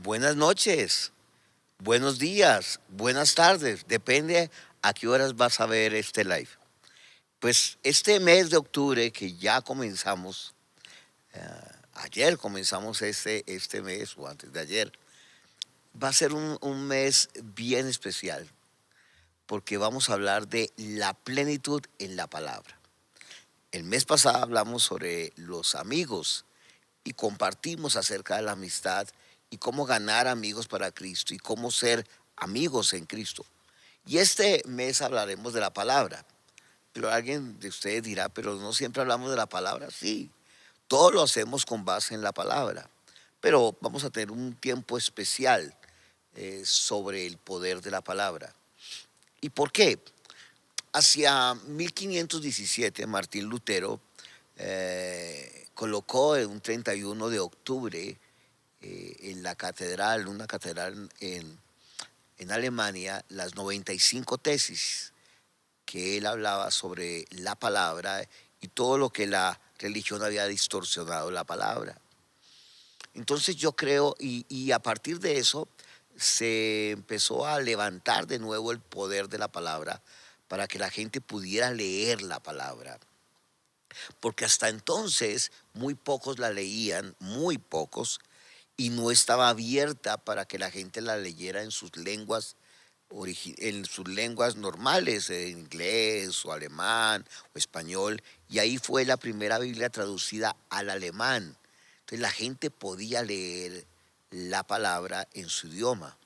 Buenas noches, buenos días, buenas tardes, depende a qué horas vas a ver este live. Pues este mes de octubre que ya comenzamos, ayer comenzamos este mes o antes de ayer, va a ser un mes bien especial porque vamos a hablar de la plenitud en la palabra. El mes pasado hablamos sobre los amigos y compartimos acerca de la amistad y cómo ganar amigos para Cristo y cómo ser amigos en Cristo. Y este mes hablaremos de la palabra. Pero alguien de ustedes dirá, pero no siempre hablamos de la palabra. Sí, todo lo hacemos con base en la palabra. Pero vamos a tener un tiempo especial sobre el poder de la palabra. ¿Y por qué? Hacia 1517, Martín Lutero colocó en un 31 de octubre en la catedral, una catedral en Alemania, las 95 tesis que él hablaba sobre la palabra y todo lo que la religión había distorsionado la palabra. Entonces yo creo, y a partir de eso se empezó a levantar de nuevo el poder de la palabra para que la gente pudiera leer la palabra. Porque hasta entonces muy pocos la leían, muy pocos, y no estaba abierta para que la gente la leyera en sus lenguas en sus lenguas normales, en inglés o alemán o español, y ahí fue la primera Biblia traducida al alemán. Entonces la gente podía leer la palabra en su idioma.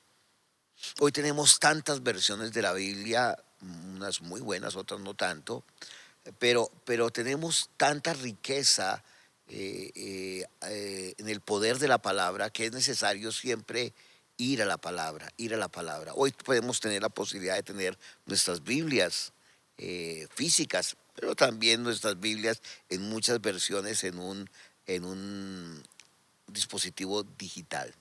Hoy tenemos tantas versiones de la Biblia, unas muy buenas, otras no tanto, pero tenemos tanta riqueza en el poder de la palabra que es necesario siempre ir a la palabra, ir a la palabra. Hoy podemos tener la posibilidad de tener nuestras Biblias físicas, pero también nuestras Biblias en muchas versiones en un dispositivo digital.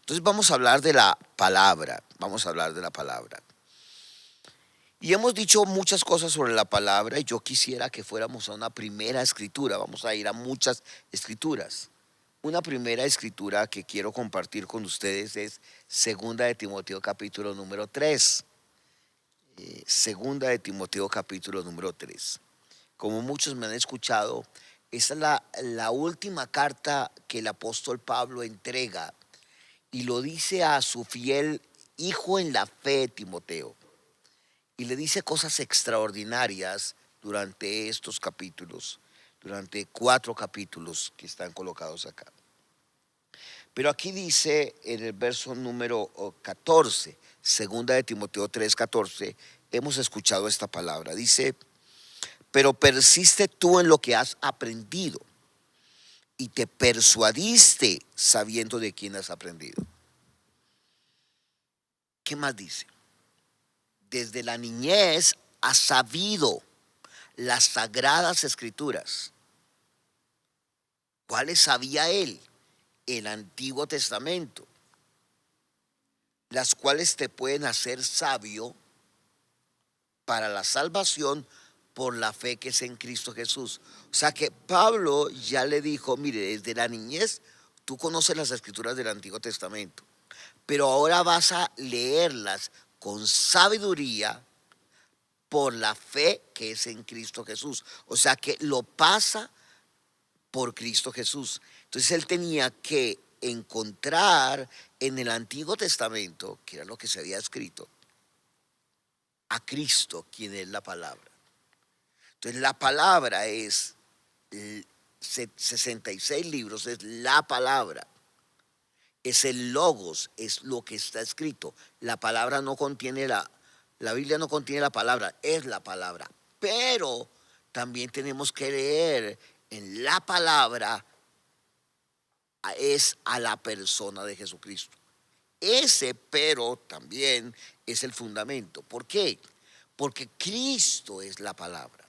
Entonces vamos a hablar de la palabra, vamos a hablar de la palabra. Y hemos dicho muchas cosas sobre la palabra y yo quisiera que fuéramos a una primera escritura. Vamos a ir a muchas escrituras. Una primera escritura que quiero compartir con ustedes es Segunda de Timoteo capítulo número 3. Segunda de Timoteo capítulo número 3. Como muchos me han escuchado, esa es la última carta que el apóstol Pablo entrega y lo dice a su fiel hijo en la fe, Timoteo. Y le dice cosas extraordinarias durante estos capítulos, durante 4 capítulos que están colocados acá. Pero aquí dice en el verso número 14, segunda de Timoteo 3:14, hemos escuchado esta palabra. Dice, pero persiste tú en lo que has aprendido y te persuadiste sabiendo de quién has aprendido. ¿Qué más dice? Desde la niñez has sabido las sagradas escrituras. ¿Cuáles sabía él? El Antiguo Testamento, las cuales te pueden hacer sabio para la salvación por la fe que es en Cristo Jesús. O sea que Pablo ya le dijo, mire, desde la niñez tú conoces las escrituras del Antiguo Testamento, pero ahora vas a leerlas con sabiduría por la fe que es en Cristo Jesús. O sea que lo pasa por Cristo Jesús. Entonces él tenía que encontrar en el Antiguo Testamento, que era lo que se había escrito, a Cristo, quien es la palabra. Entonces la palabra es 66 libros, es la palabra. Es el logos, es lo que está escrito. La palabra no contiene la Biblia no contiene la palabra, es la palabra. Pero también tenemos que leer en la palabra es a la persona de Jesucristo. Ese pero también es el fundamento. ¿Por qué? Porque Cristo es la palabra.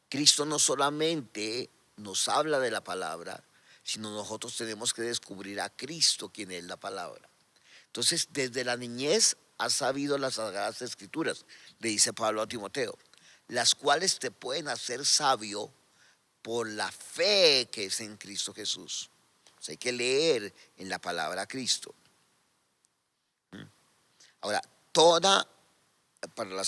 Cristo no solamente nos habla de la palabra, sino nosotros tenemos que descubrir a Cristo, quien es la palabra. Entonces, desde la niñez has sabido las sagradas escrituras, le dice Pablo a Timoteo, las cuales te pueden hacer sabio por la fe que es en Cristo Jesús. O sea, hay que leer en la palabra Cristo. Ahora, toda, para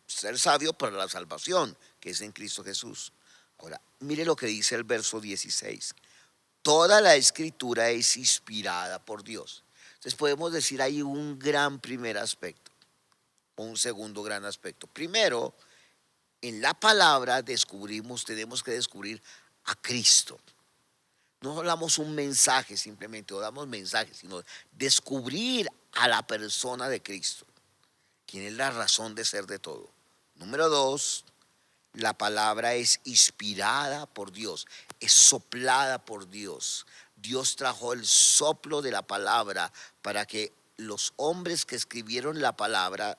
ser sabio para la salvación, que es en Cristo Jesús. Ahora, mire lo que dice el verso 16. Toda la escritura es inspirada por Dios. Entonces podemos decir ahí un gran primer aspecto, o un segundo gran aspecto. Primero, en la palabra tenemos que descubrir a Cristo. No hablamos un mensaje simplemente, o damos mensajes, sino descubrir a la persona de Cristo, quien es la razón de ser de todo. Número dos, la palabra es inspirada por Dios, es soplada por Dios. Dios trajo el soplo de la palabra para que los hombres que escribieron la palabra,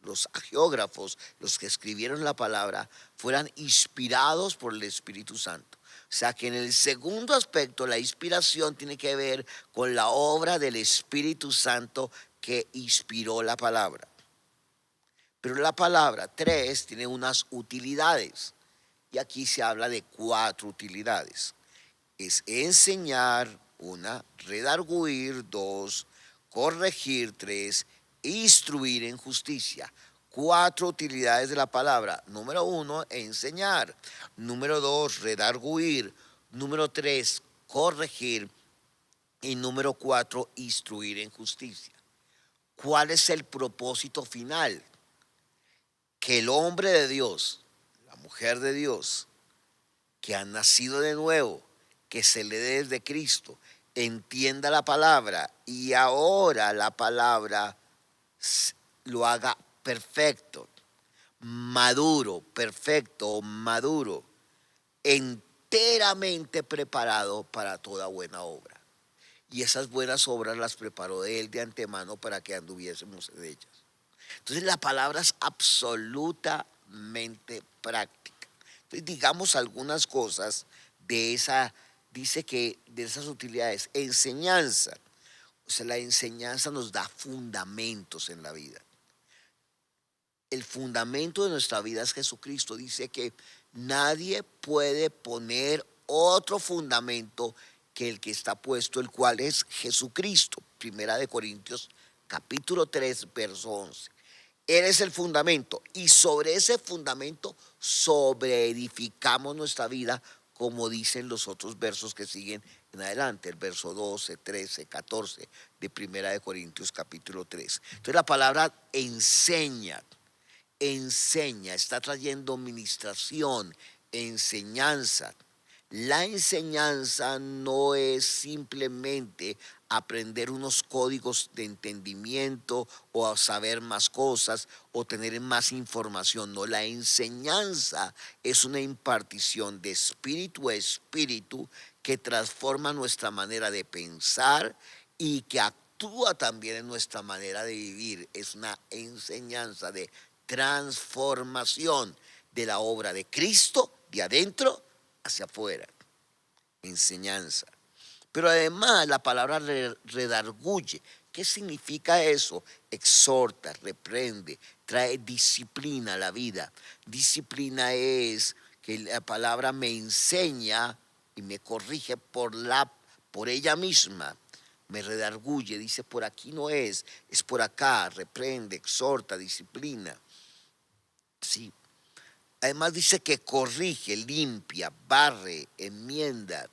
los agiógrafos, los que escribieron la palabra, fueran inspirados por el Espíritu Santo. O sea que en el segundo aspecto, la inspiración tiene que ver con la obra del Espíritu Santo que inspiró la palabra. Pero la palabra 3 tiene unas utilidades. Y aquí se habla de 4 utilidades. Es enseñar, 1, redarguir, 2, corregir, 3, instruir en justicia. 4 utilidades de la palabra. Número 1, enseñar. Número 2, redarguir. Número 3, corregir. Y número 4, instruir en justicia. ¿Cuál es el propósito final? Que el hombre de Dios, la mujer de Dios, que ha nacido de nuevo, que se le dé desde Cristo, entienda la palabra y ahora la palabra lo haga perfecto, maduro, perfecto, maduro, enteramente preparado para toda buena obra. Y esas buenas obras las preparó Él de antemano para que anduviésemos en ellas. Entonces la palabra es absolutamente práctica. Entonces digamos algunas cosas de esa, dice que de esas utilidades. Enseñanza. O sea, la enseñanza nos da fundamentos en la vida. El fundamento de nuestra vida es Jesucristo. Dice que nadie puede poner otro fundamento que el que está puesto, el cual es Jesucristo. Primera de Corintios capítulo 3, verso 11. Él es el fundamento y sobre ese fundamento sobreedificamos nuestra vida, como dicen los otros versos que siguen en adelante, el verso 12, 13, 14 de Primera de Corintios capítulo 3. Entonces la palabra enseña, está trayendo ministración, enseñanza. La enseñanza no es simplemente aprender unos códigos de entendimiento o a saber más cosas o tener más información. No, la enseñanza es una impartición de espíritu a espíritu que transforma nuestra manera de pensar y que actúa también en nuestra manera de vivir. Es una enseñanza de transformación de la obra de Cristo de adentro hacia afuera. Enseñanza. Pero además la palabra redarguye. ¿Qué significa eso? Exhorta, reprende, trae disciplina a la vida. Disciplina es que la palabra me enseña y me corrige por ella misma. Me redarguye, dice por aquí no es por acá, reprende, exhorta, disciplina. Sí. Además dice que corrige, limpia, barre, enmienda.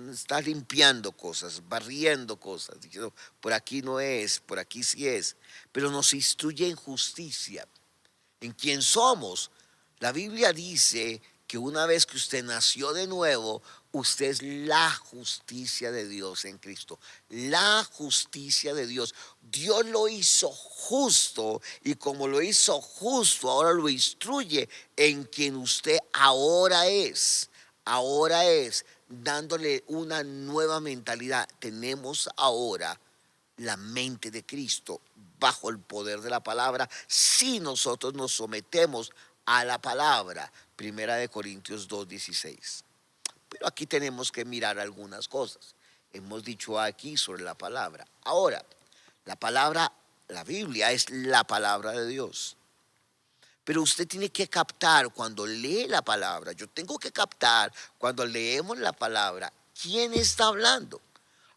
Está limpiando cosas, barriendo cosas, diciendo, por aquí no es, por aquí sí es, pero nos instruye en justicia, en quién somos. La Biblia dice que una vez que usted nació de nuevo, usted es la justicia de Dios en Cristo, la justicia de Dios. Dios lo hizo justo y como lo hizo justo, ahora lo instruye en quien usted ahora es dándole una nueva mentalidad. Tenemos ahora la mente de Cristo bajo el poder de la palabra si nosotros nos sometemos a la palabra. Primera de Corintios 2:16. Pero aquí tenemos que mirar algunas cosas. Hemos dicho aquí sobre la palabra. Ahora, la palabra, la Biblia es la palabra de Dios. Pero usted tiene que captar cuando lee la palabra. Yo tengo que captar cuando leemos la palabra quién está hablando.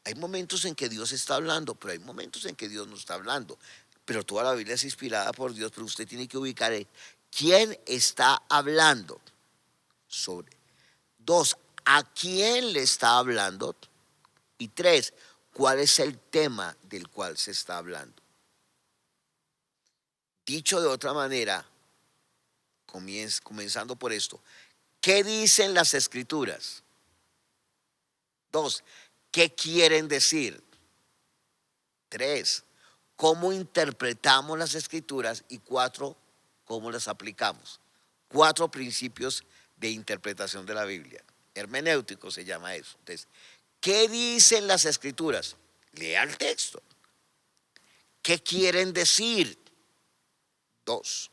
Hay momentos en que Dios está hablando, pero hay momentos en que Dios no está hablando. pero toda la Biblia es inspirada por Dios, pero usted tiene que ubicar quién está hablando. Sobre. Dos, a quién le está hablando. Y tres, cuál es el tema del cual se está hablando. Dicho de otra manera, comenzando por esto, ¿qué dicen las escrituras? Dos, ¿qué quieren decir? Tres, ¿cómo interpretamos las escrituras? Y cuatro, ¿cómo las aplicamos? Cuatro principios de interpretación de la Biblia. Hermenéutico se llama eso. Entonces, ¿qué dicen las escrituras? Lea el texto. ¿Qué quieren decir? Dos.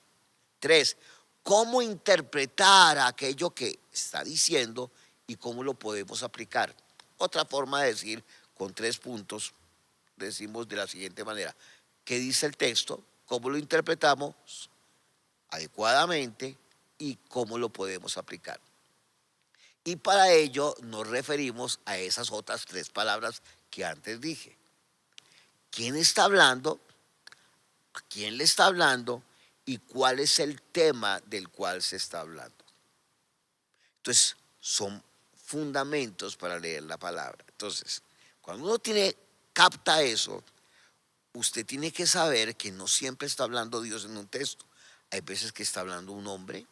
Tres, ¿cómo interpretar aquello que está diciendo y cómo lo podemos aplicar? Otra forma de decir, con 3 puntos, decimos de la siguiente manera: ¿qué dice el texto? ¿Cómo lo interpretamos adecuadamente? ¿Y cómo lo podemos aplicar? Y para ello nos referimos a esas otras 3 palabras que antes dije. ¿Quién está hablando? ¿A quién le está hablando? ¿Y cuál es el tema del cual se está hablando? Entonces, son fundamentos para leer la palabra. Entonces, cuando uno capta eso, usted tiene que saber que no siempre está hablando Dios en un texto. Hay veces que está hablando un hombre,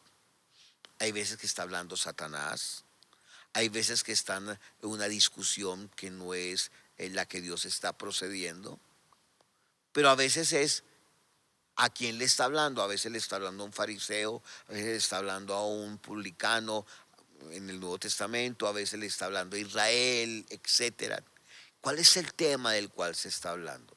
hay veces que está hablando Satanás, hay veces que están en una discusión que no es en la que Dios está procediendo, pero a veces es a quién le está hablando. A veces le está hablando a un fariseo, a veces le está hablando a un publicano en el Nuevo Testamento, a veces le está hablando a Israel, etcétera. ¿Cuál es el tema del cual se está hablando?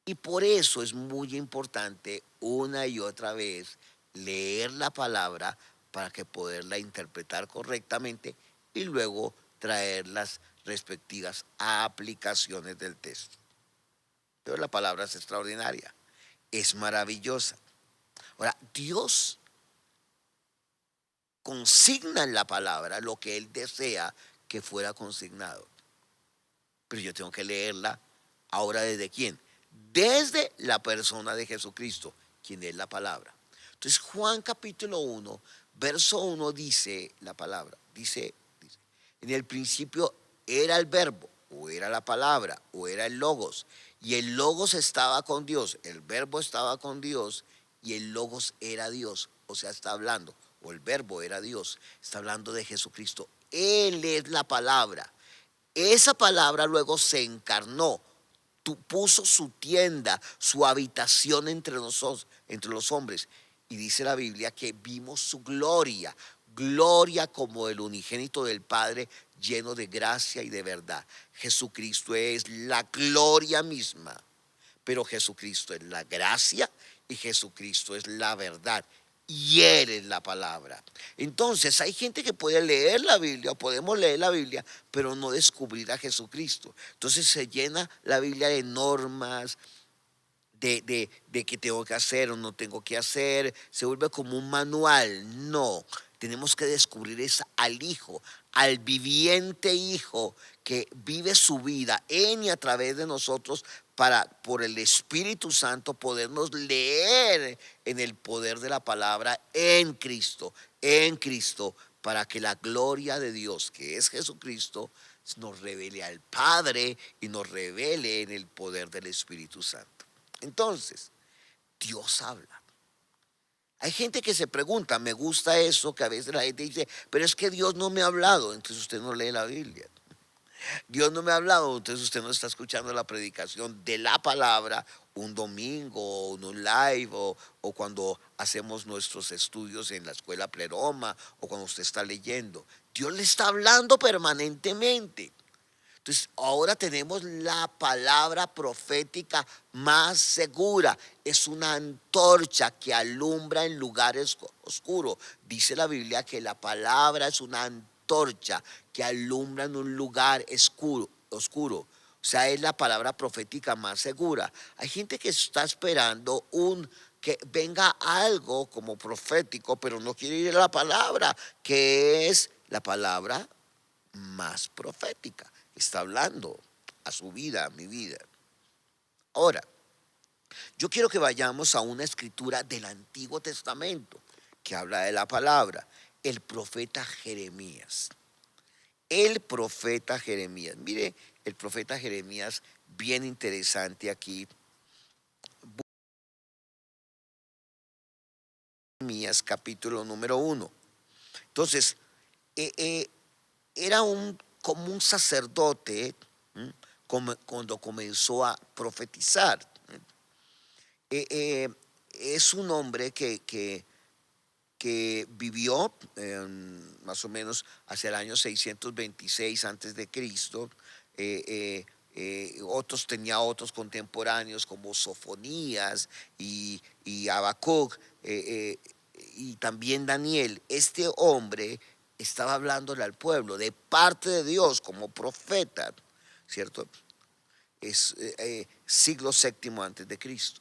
Y por eso es muy importante una y otra vez leer la palabra para que poderla interpretar correctamente y luego traer las respectivas aplicaciones del texto. Pero la palabra es extraordinaria, es maravillosa. Ahora, Dios consigna en la palabra lo que Él desea que fuera consignado. Pero yo tengo que leerla ahora ¿desde quién? Desde la persona de Jesucristo, quien es la palabra. Entonces Juan capítulo 1, verso 1 dice la palabra, dice, en el principio era el verbo, o era la palabra, o era el logos, y el logos estaba con Dios, el verbo estaba con Dios, y el logos era Dios, o sea, está hablando, o el verbo era Dios, está hablando de Jesucristo. Él es la palabra. Esa palabra luego se encarnó, puso su tienda, su habitación entre los hombres. Y dice la Biblia que vimos su gloria, gloria como el unigénito del Padre, lleno de gracia y de verdad. Jesucristo es la gloria misma, pero Jesucristo es la gracia y Jesucristo es la verdad. Y Él es la palabra. Entonces hay gente que puede leer la Biblia, o podemos leer la Biblia, pero no descubrir a Jesucristo. Entonces se llena la Biblia de normas, de qué tengo que hacer o no tengo que hacer, se vuelve como un manual. No, tenemos que descubrir al Hijo, al viviente Hijo que vive su vida en y a través de nosotros para por el Espíritu Santo podernos leer en el poder de la palabra en Cristo, para que la gloria de Dios, que es Jesucristo, nos revele al Padre y nos revele en el poder del Espíritu Santo. Entonces, Dios habla. Hay gente que se pregunta, me gusta eso, que a veces la gente dice, pero es que Dios no me ha hablado, entonces usted no lee la Biblia. Dios no me ha hablado, entonces usted no está escuchando la predicación de la palabra un domingo, o en un live, o cuando hacemos nuestros estudios en la escuela Pleroma, o cuando usted está leyendo. Dios le está hablando permanentemente. Entonces, ahora tenemos la palabra profética más segura. Es una antorcha que alumbra en lugares oscuros. Dice la Biblia que la palabra es una antorcha que alumbra en un lugar oscuro. O sea, es la palabra profética más segura. Hay gente que está esperando que venga algo como profético, pero no quiere ir a la palabra, que es la palabra más profética. Está hablando a su vida, a mi vida. Ahora, Yo quiero que vayamos a una escritura del Antiguo Testamento que habla de la palabra, el profeta Jeremías. El profeta Jeremías. Mire, el profeta Jeremías, bien interesante aquí. Jeremías capítulo número 1. Entonces, eh, eh, era como un sacerdote, cuando comenzó a profetizar. Eh, eh, es un hombre que vivió más o menos hacia el año 626 antes de Cristo. Tenía otros contemporáneos como Sofonías y Habacuc, y también Daniel. Este hombre estaba hablándole al pueblo de parte de Dios como profeta, ¿cierto? Es siglo séptimo antes de Cristo.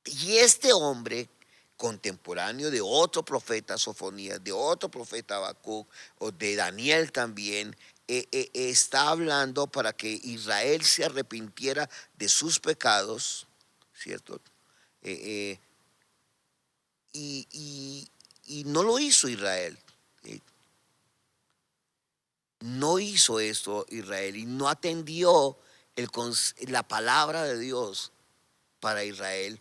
Y este hombre, contemporáneo de otro profeta Sofonías, de otro profeta Habacuc, o de Daniel también, está hablando para que Israel se arrepintiera de sus pecados, ¿cierto? Eh, eh, y no lo hizo Israel. eh, No hizo esto Israel y no atendió la palabra de Dios para Israel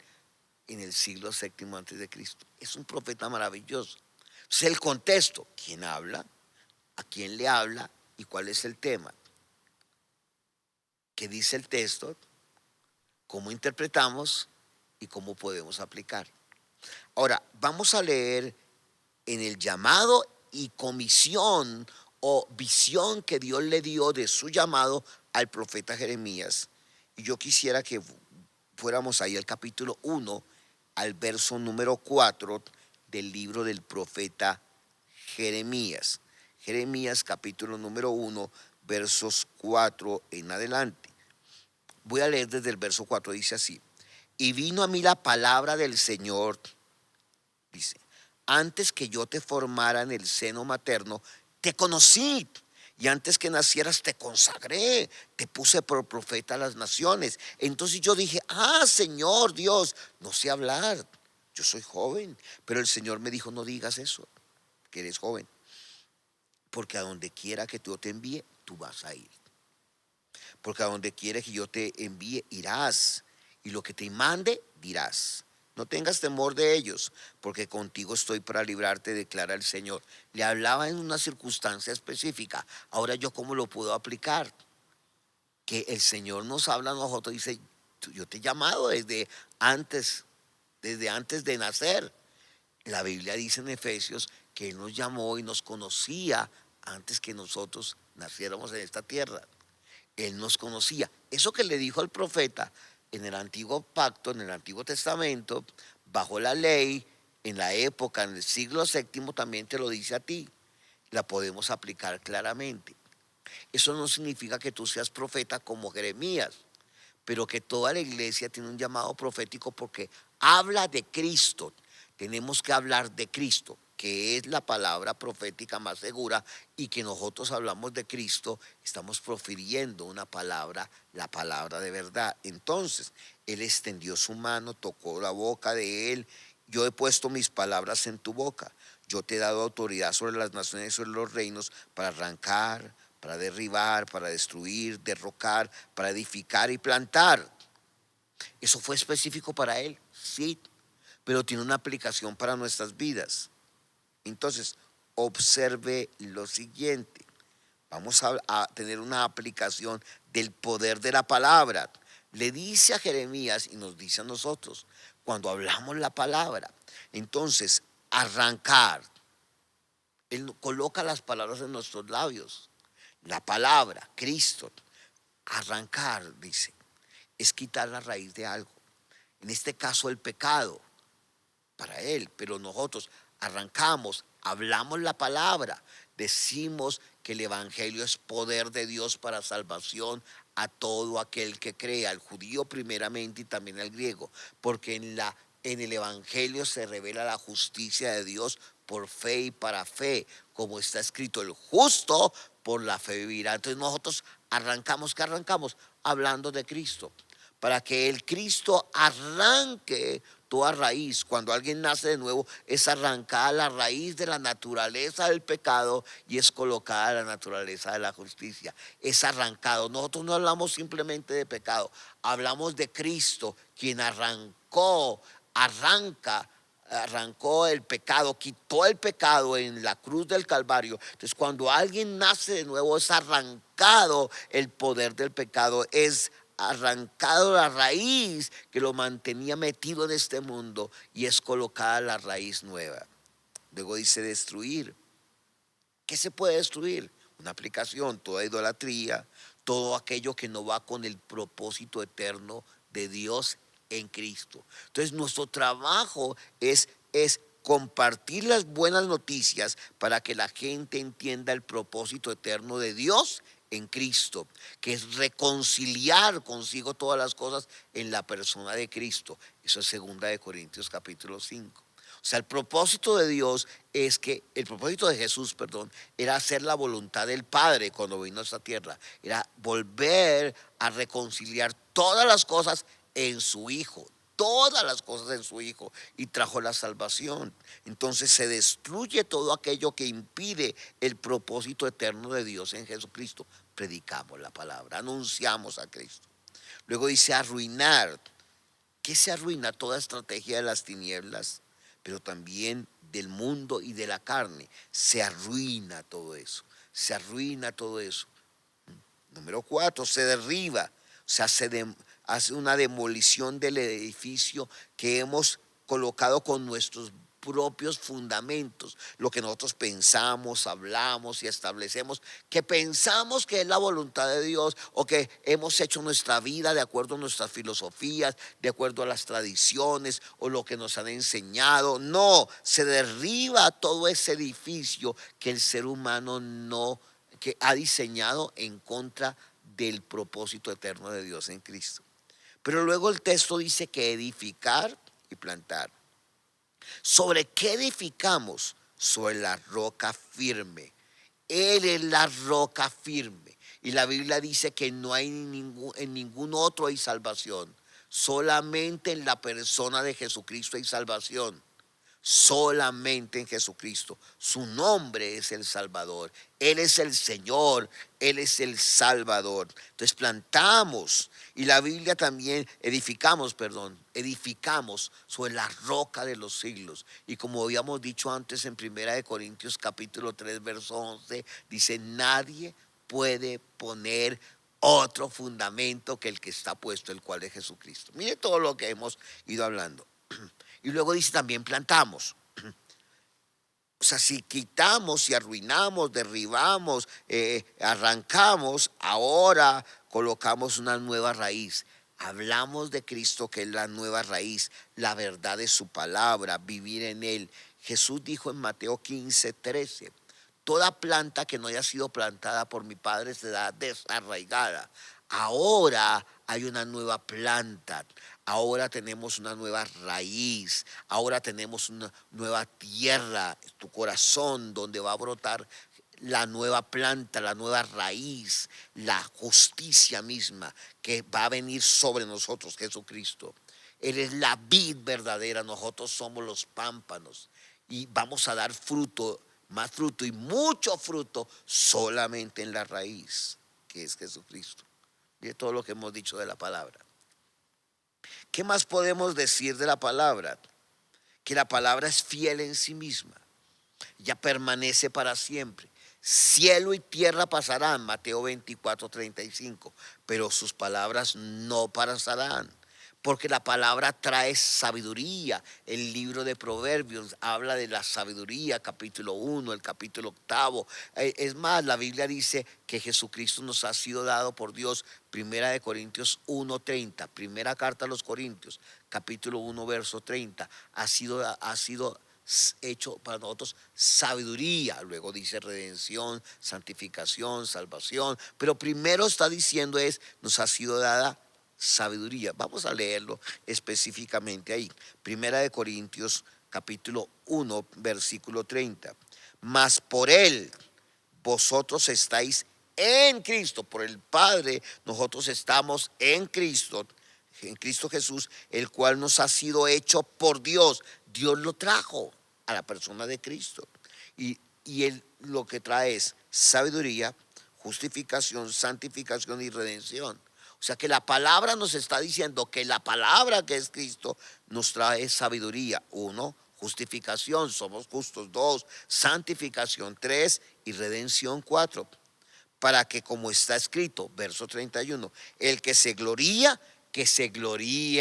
en el siglo séptimo antes de Cristo. Es un profeta maravilloso. Entonces el contexto, ¿quién habla? ¿A quién le habla? ¿Y cuál es el tema? ¿Qué dice el texto? ¿Cómo interpretamos? ¿Y cómo podemos aplicar? Ahora, vamos a leer en el llamado y comisión o visión que Dios le dio de su llamado al profeta Jeremías. Y yo quisiera que fuéramos ahí al capítulo 1, al verso número 4 del libro del profeta Jeremías. Jeremías capítulo número 1, versos 4 en adelante. Voy a leer desde el verso 4, dice así. Y vino a mí la palabra del Señor, dice, antes que yo te formara en el seno materno, te conocí. Y antes que nacieras te consagré, te puse por profeta a las naciones. Entonces yo dije, Señor Dios, no sé hablar, yo soy joven. Pero el Señor me dijo, no digas eso, que eres joven. Porque a donde quiera que yo te envíe, tú vas a ir. Porque a donde quiera que yo te envíe, irás. Y lo que te mande, dirás. No tengas temor de ellos, porque contigo estoy para librarte, declara el Señor. Le hablaba en una circunstancia específica. Ahora yo cómo lo puedo aplicar. Que el Señor nos habla a nosotros, dice, yo te he llamado desde antes de nacer. La Biblia dice en Efesios que Él nos llamó y nos conocía antes que nosotros naciéramos en esta tierra. Él nos conocía. Eso que le dijo al profeta en el antiguo pacto, en el Antiguo Testamento, bajo la ley, en la época, en el siglo séptimo, también te lo dice a ti. La podemos aplicar claramente. Eso no significa que tú seas profeta como Jeremías, pero que toda la iglesia tiene un llamado profético porque habla de Cristo. Tenemos que hablar de Cristo, que es la palabra profética más segura, y que nosotros hablamos de Cristo, estamos profiriendo una palabra, la palabra de verdad. Entonces, Él extendió su mano, tocó la boca de él. Yo he puesto mis palabras en tu boca. Yo te he dado autoridad sobre las naciones y sobre los reinos para arrancar, para derribar, para destruir, derrocar, para edificar y plantar. Eso fue específico para él, sí, pero tiene una aplicación para nuestras vidas. Entonces, observe lo siguiente. Vamos a tener una aplicación del poder de la palabra. Le dice a Jeremías y nos dice a nosotros, cuando hablamos la palabra, entonces arrancar. Él coloca las palabras en nuestros labios. La palabra, Cristo, arrancar, dice, es quitar la raíz de algo. En este caso el pecado para él, pero nosotros arrancamos, hablamos la palabra, decimos que el evangelio es poder de Dios para salvación a todo aquel que crea, al judío primeramente y también al griego, porque en el evangelio se revela la justicia de Dios por fe y para fe, como está escrito, el justo por la fe vivirá. Entonces nosotros arrancamos, ¿qué arrancamos? Hablando de Cristo. para que el Cristo arranque toda raíz. Cuando alguien nace de nuevo, es arrancada la raíz de la naturaleza del pecado y es colocada la naturaleza de la justicia. Es arrancado. Nosotros no hablamos simplemente de pecado, hablamos de Cristo, quien arrancó el pecado, quitó el pecado en la cruz del Calvario. Entonces, cuando alguien nace de nuevo, es arrancado el poder del pecado, es arrancado la raíz que lo mantenía metido en este mundo y es colocada la raíz nueva. Luego dice destruir. ¿Qué se puede destruir? Una aplicación, toda idolatría, todo aquello que no va con el propósito eterno de Dios en Cristo. Entonces nuestro trabajo es compartir las buenas noticias para que la gente entienda el propósito eterno de Dios en Cristo, que es reconciliar consigo todas las cosas en la persona de Cristo. Eso es 2 Corintios capítulo 5. O sea, el propósito de Dios el propósito de Jesús, era hacer la voluntad del Padre cuando vino a esta tierra. Era volver a reconciliar todas las cosas en su Hijo. Todas las cosas en su Hijo y trajo la salvación. Entonces se destruye todo aquello que impide el propósito eterno de Dios en Jesucristo. Predicamos la palabra, anunciamos a Cristo. Luego dice arruinar. ¿Qué se arruina? Toda estrategia de las tinieblas, pero también del mundo y de la carne. Se arruina todo eso. Se arruina todo eso. Número 4, se derriba. O sea, hace una demolición del edificio que hemos colocado con nuestros propios fundamentos, lo que nosotros pensamos, hablamos y establecemos, que pensamos que es la voluntad de Dios o que hemos hecho nuestra vida de acuerdo a nuestras filosofías, de acuerdo a las tradiciones o lo que nos han enseñado. No, se derriba todo ese edificio que el ser humano que ha diseñado en contra del propósito eterno de Dios en Cristo. Pero luego el texto dice que edificar y plantar. ¿Sobre qué edificamos? Sobre la roca firme. Él es la roca firme. Y la Biblia dice que no hay en ningún otro hay salvación. Solamente en la persona de Jesucristo hay salvación. Solamente en Jesucristo. Su nombre es el Salvador. Él es el Señor. Él es el Salvador. Entonces plantamos. Y la Biblia también edificamos sobre la roca de los siglos. Y como habíamos dicho antes en 1 Corintios capítulo 3 verso 11, dice nadie puede poner otro fundamento que el que está puesto, el cual es Jesucristo. Mire todo lo que hemos ido hablando. Y luego dice también plantamos. O sea, si quitamos, si arruinamos, derribamos, arrancamos, ahora colocamos una nueva raíz. Hablamos de Cristo, que es la nueva raíz, la verdad de su palabra, vivir en Él. Jesús dijo en Mateo 15:13, toda planta que no haya sido plantada por mi Padre será desarraigada. Ahora hay una nueva planta, ahora tenemos una nueva raíz, ahora tenemos una nueva tierra, tu corazón donde va a brotar la nueva planta, la nueva raíz, la justicia misma que va a venir sobre nosotros, Jesucristo. Él es la vid verdadera, nosotros somos los pámpanos y vamos a dar fruto, más fruto y mucho fruto solamente en la raíz, que es Jesucristo. De todo lo que hemos dicho de la palabra. ¿Qué más podemos decir de la palabra? Que la palabra es fiel en sí misma. Ya permanece para siempre. Cielo y tierra pasarán, Mateo 24:35, pero sus palabras no pasarán. Porque la palabra trae sabiduría. El libro de Proverbios habla de la sabiduría, capítulo 1, el capítulo 8. Es más, la Biblia dice que Jesucristo nos ha sido dado por Dios. 1 Corintios 1:30, primera carta a los Corintios, capítulo 1, verso 30. Ha sido hecho para nosotros sabiduría. Luego dice redención, santificación, salvación. Pero primero está diciendo nos ha sido dada sabiduría. Vamos a leerlo específicamente ahí. 1 Corintios capítulo 1 versículo 30. Mas por Él vosotros estáis en Cristo, por el Padre nosotros estamos en Cristo. en Cristo Jesús, el cual nos ha sido hecho por Dios. Dios lo trajo a la persona de Cristo. Y Él lo que trae es sabiduría, justificación, santificación y redención. O sea que la palabra nos está diciendo que la palabra que es Cristo nos trae sabiduría. 1, justificación, somos justos. 2, santificación. 3, y redención. 4, para que, como está escrito, verso 31, el que se gloríe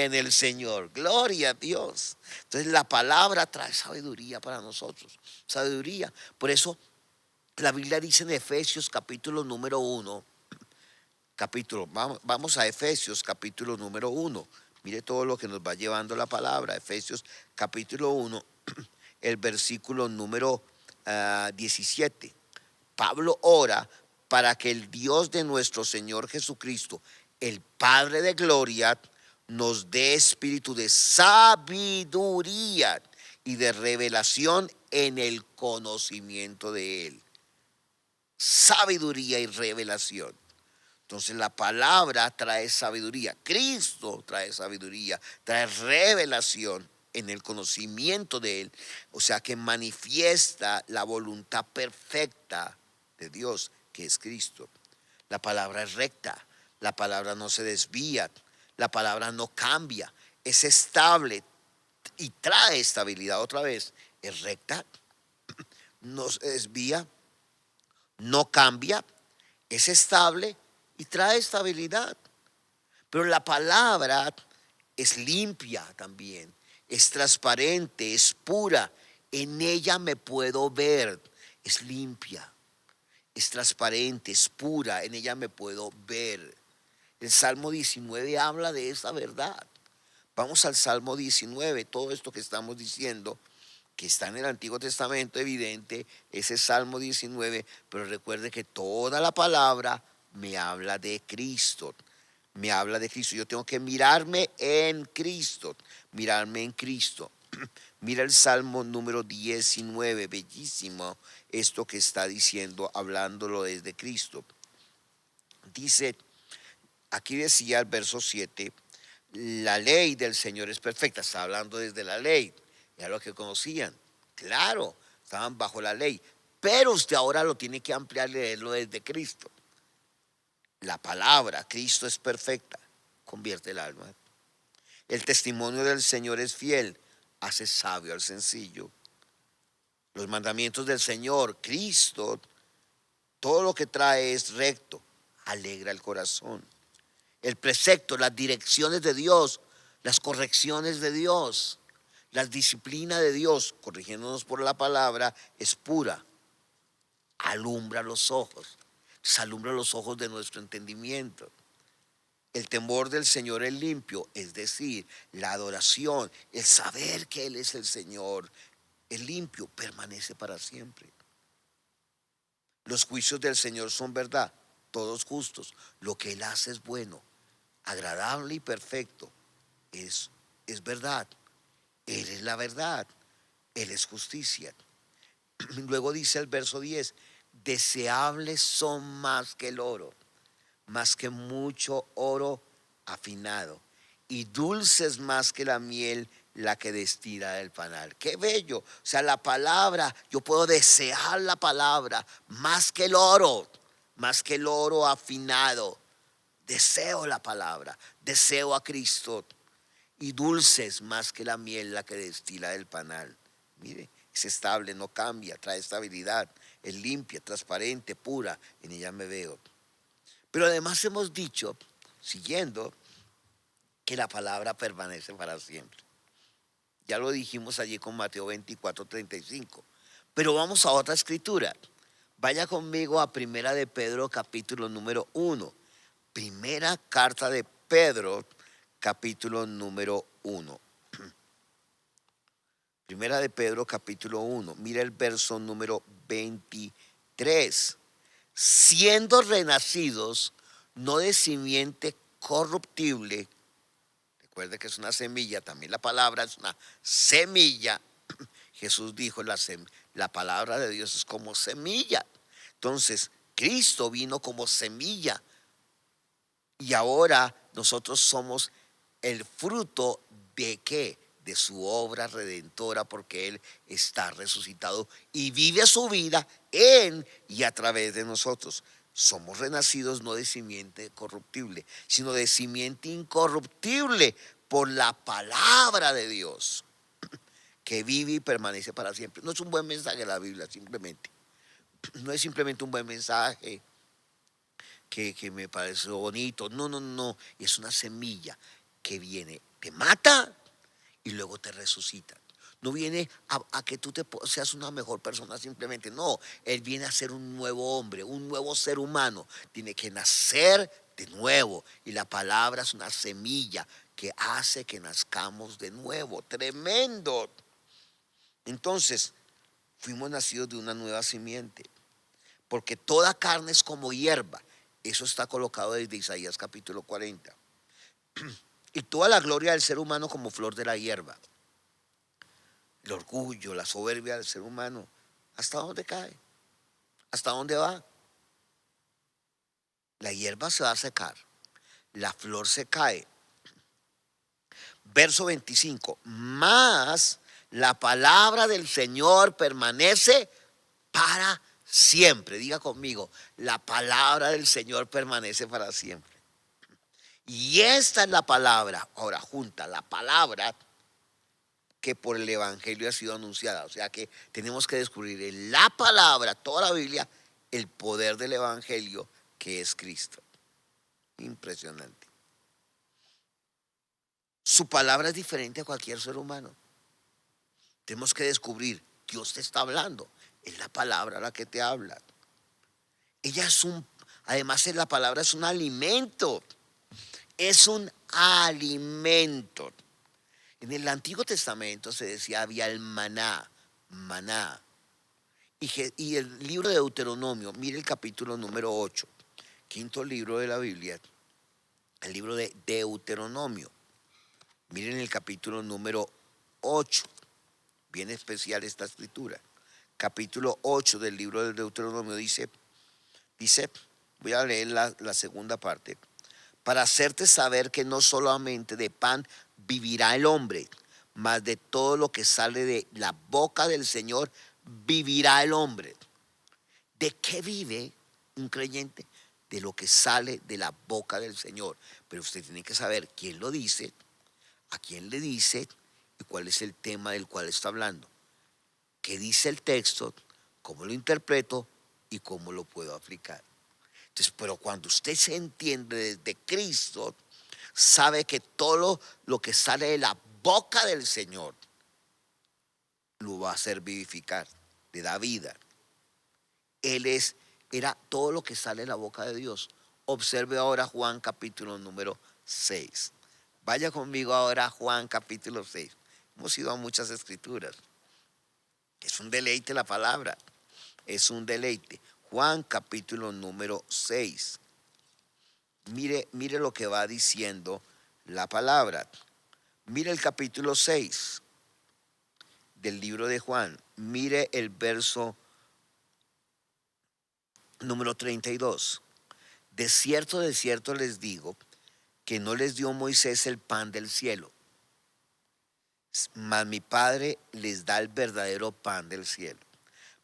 en el Señor. Gloria a Dios. Entonces la palabra trae sabiduría para nosotros. Sabiduría. Por eso la Biblia dice en Efesios capítulo número 1, vamos a Efesios capítulo número 1. Mire todo lo que nos va llevando la palabra. Efesios capítulo 1, el versículo número 17. Pablo ora para que el Dios de nuestro Señor Jesucristo, el Padre de gloria, nos dé espíritu de sabiduría y de revelación en el conocimiento de Él. Sabiduría y revelación. Entonces la palabra trae sabiduría. Cristo trae sabiduría, trae revelación en el conocimiento de Él. O sea que manifiesta la voluntad perfecta de Dios, que es Cristo. La palabra es recta, la palabra no se desvía, la palabra no cambia, es estable y trae estabilidad. Otra vez, es recta, no se desvía, no cambia, es estable y trae estabilidad. Pero la palabra es limpia también, es transparente, es pura. En ella me puedo ver, es limpia, es transparente, es pura, en ella me puedo ver. El Salmo 19 habla de esa verdad. Vamos al Salmo 19, todo esto que estamos diciendo, que está en el Antiguo Testamento, evidente, ese Salmo 19, pero recuerde que toda la palabra me habla de Cristo. Me habla de Cristo. Yo tengo que mirarme en Cristo. Mirarme en Cristo. Mira el Salmo número 19, bellísimo esto que está diciendo, hablándolo desde Cristo. Dice, aquí decía el verso 7, la ley del Señor es perfecta. Está hablando desde la ley. Era lo que conocían. Claro, estaban bajo la ley. Pero usted ahora lo tiene que ampliar y leerlo desde Cristo. La palabra, Cristo es perfecta, convierte el alma. El testimonio del Señor es fiel, hace sabio al sencillo. Los mandamientos del Señor, Cristo, todo lo que trae es recto, alegra el corazón. El precepto, las direcciones de Dios, las correcciones de Dios, la disciplina de Dios, corrigiéndonos por la palabra, es pura. Alumbra los ojos, alumbra los ojos de nuestro entendimiento. El temor del Señor es limpio, es decir, la adoración, el saber que Él es el Señor, es limpio, permanece para siempre. Los juicios del Señor son verdad, todos justos. Lo que Él hace es bueno, agradable y perfecto. Es verdad. Él es la verdad. Él es justicia. Luego dice el verso 10, deseables son más que el oro, más que mucho oro afinado, y dulces más que la miel, la que destila del panal. Qué bello. O sea, la palabra, yo puedo desear la palabra más que el oro afinado. Deseo la palabra, deseo a Cristo. Y dulces más que la miel, la que destila del panal. Mire, es estable, no cambia, trae estabilidad, es limpia, transparente, pura, en ella me veo. Pero además hemos dicho, siguiendo, que la palabra permanece para siempre. Ya lo dijimos allí con Mateo 24:35. Pero vamos a otra escritura. Vaya conmigo a Primera de Pedro capítulo número 1. Primera carta de Pedro capítulo número 1. Primera de Pedro capítulo 1. Mira el verso número 23. Siendo renacidos, no de simiente corruptible. Recuerde que es una semilla, también la palabra es una semilla. Jesús dijo, la palabra de Dios es como semilla. Entonces, Cristo vino como semilla. Y ahora nosotros somos el fruto de qué? De su obra redentora, porque Él está resucitado y vive su vida en y a través de nosotros. Somos renacidos no de simiente corruptible, sino de simiente incorruptible por la palabra de Dios, que vive y permanece para siempre. No es un buen mensaje la Biblia, simplemente. No es simplemente un buen mensaje que me pareció bonito. No, no, no. Es una semilla que viene, te mata y luego te resucita. No viene a que tú seas una mejor persona simplemente. No, Él viene a ser un nuevo hombre, un nuevo ser humano. Tiene que nacer de nuevo. Y la palabra es una semilla que hace que nazcamos de nuevo. Tremendo. Entonces, fuimos nacidos de una nueva simiente. Porque toda carne es como hierba. Eso está colocado desde Isaías capítulo 40. Y toda la gloria del ser humano como flor de la hierba. El orgullo, la soberbia del ser humano, ¿hasta dónde cae? ¿Hasta dónde va? La hierba se va a secar, la flor se cae. Verso 25, más la palabra del Señor permanece para siempre. Diga conmigo, la palabra del Señor permanece para siempre. Y esta es la palabra, ahora junta, la palabra que por el Evangelio ha sido anunciada. O sea que tenemos que descubrir en la palabra, toda la Biblia, el poder del Evangelio que es Cristo. Impresionante. Su palabra es diferente a cualquier ser humano. Tenemos que descubrir, Dios te está hablando, es la palabra la que te habla. Ella es además la palabra es un alimento. Es un alimento. En el Antiguo Testamento se decía había el maná. Y el libro de Deuteronomio, mire el capítulo número 8, quinto libro de la Biblia, el libro de Deuteronomio. Miren el capítulo número 8, bien especial esta escritura. Capítulo 8 del libro de Deuteronomio dice, voy a leer la segunda parte. Para hacerte saber que no solamente de pan vivirá el hombre, mas de todo lo que sale de la boca del Señor vivirá el hombre. ¿De qué vive un creyente? De lo que sale de la boca del Señor. Pero usted tiene que saber quién lo dice, a quién le dice y cuál es el tema del cual está hablando. ¿Qué dice el texto? ¿Cómo lo interpreto? ¿Y cómo lo puedo aplicar? Entonces, pero cuando usted se entiende desde Cristo, sabe que todo lo que sale de la boca del Señor lo va a hacer vivificar, le da vida. Era todo lo que sale de la boca de Dios. Observe ahora Juan capítulo número 6. Vaya conmigo ahora a Juan capítulo 6. Hemos ido a muchas escrituras. Es un deleite la palabra. Es un deleite. Juan capítulo número 6. Mire lo que va diciendo la palabra. Mire el capítulo 6 del libro de Juan. Mire el verso número 32. De cierto les digo que no les dio Moisés el pan del cielo, mas mi Padre les da el verdadero pan del cielo.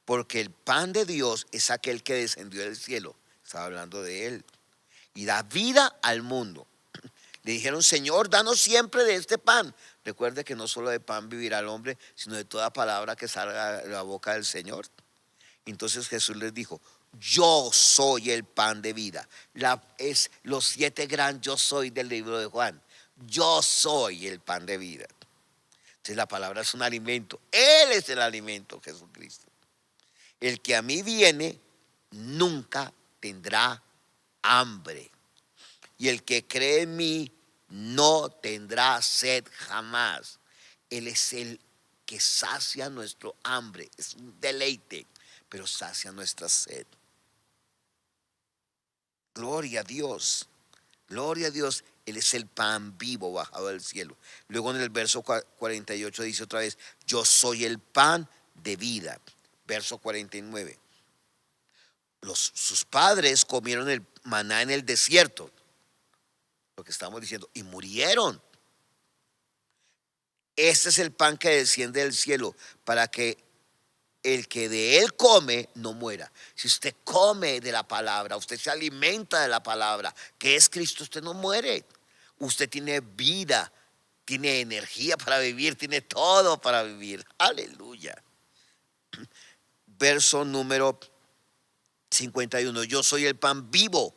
Porque el pan de Dios es aquel que descendió del cielo. Estaba hablando de él. Y da vida al mundo. Le dijeron, Señor, danos siempre de este pan. Recuerde que no solo de pan vivirá el hombre, sino de toda palabra que salga de la boca del Señor. Entonces Jesús les dijo, yo soy el pan de vida. Es los 7 gran yo soy del libro de Juan. Yo soy el pan de vida. Entonces la palabra es un alimento. Él es el alimento, Jesucristo. El que a mí viene nunca tendrá hambre. Y el que cree en mí no tendrá sed jamás. Él es el que sacia nuestro hambre. Es un deleite, pero sacia nuestra sed. Gloria a Dios. Gloria a Dios. Él es el pan vivo bajado del cielo. Luego en el verso 48 dice otra vez, yo soy el pan de vida. Verso 49. Sus padres comieron el maná en el desierto. Lo que estamos diciendo. Y murieron. Este es el pan que desciende del cielo para que el que de él come no muera. Si usted come de la palabra, usted se alimenta de la palabra, que es Cristo, usted no muere. Usted tiene vida, tiene energía para vivir, tiene todo para vivir. Aleluya. Verso número 51. Yo soy el pan vivo